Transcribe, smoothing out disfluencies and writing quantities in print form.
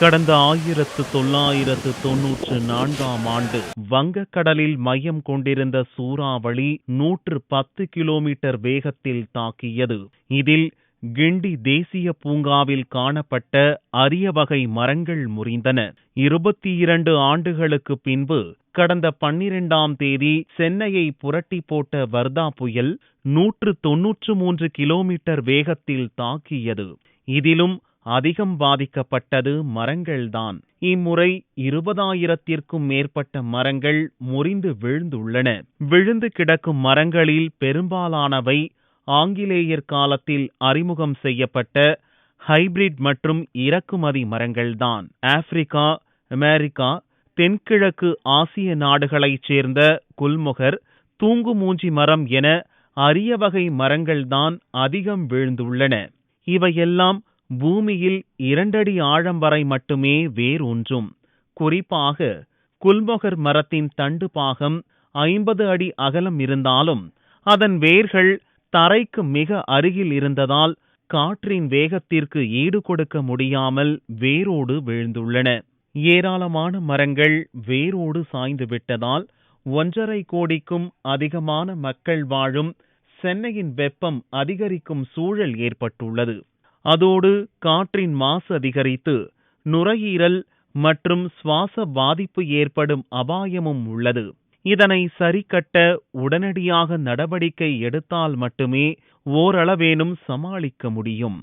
கடந்த 1994ஆம் ஆண்டு வங்கக்கடலில் மையம் கொண்டிருந்த சூறாவளி 110 கிலோமீட்டர் வேகத்தில் தாக்கியது. இதில் கிண்டி தேசிய பூங்காவில் காணப்பட்ட அரிய வகை மரங்கள் முறிந்தன. 22 ஆண்டுகளுக்கு பின்பு கடந்த 12ஆம் தேதி சென்னையை புரட்டி போட்ட வர்தா புயல் 193 கிலோமீட்டர் வேகத்தில் தாக்கியது. இதிலும் அதிகம் பாதிக்கப்பட்டது மரங்கள்தான். இம்முறை 20,000த்திற்கும் மேற்பட்ட மரங்கள் முறிந்து வீழ்ந்துள்ளன. விழுந்து கிடக்கும் மரங்களில் பெரும்பாலானவை ஆங்கிலேயர் காலத்தில் அறிமுகம் செய்யப்பட்ட ஹைபிரிட் மற்றும் இறக்குமதி மரங்கள்தான். ஆப்பிரிக்கா, அமெரிக்கா, தென்கிழக்கு ஆசிய நாடுகளைச் சேர்ந்த குல்மொகர், தூங்குமூஞ்சி மரம் என அரிய வகை மரங்கள்தான் அதிகம் வீழ்ந்துள்ளன. இவையெல்லாம் பூமியில் 2 அடி ஆழம் வரை மட்டுமே வேரூன்றும். குறிப்பாக குல்மொகர் மரத்தின் தண்டு பாகம் 50 அடி அகலம் இருந்தாலும் அதன் வேர்கள் தரைக்கு மிக அருகில் இருந்ததால் காற்றின் வேகத்திற்கு ஈடு கொடுக்க முடியாமல் வேரோடு வீழ்ந்துள்ளன. ஏராளமான மரங்கள் வேரோடு சாய்ந்து விட்டதால் 1.5 கோடிக்கும் அதிகமான மக்கள் வாழும் சென்னையின் வெப்பம் அதிகரிக்கும் சூழல் ஏற்பட்டுள்ளது. அதோடு காற்றின் மாசு அதிகரித்து நுரையீரல் மற்றும் சுவாச பாதிப்பு ஏற்படும் அபாயமும் உள்ளது. இதனை சரிக்கட்ட உடனடியாக நடவடிக்கை எடுத்தால் மட்டுமே ஓரளவேனும் சமாளிக்க முடியும்.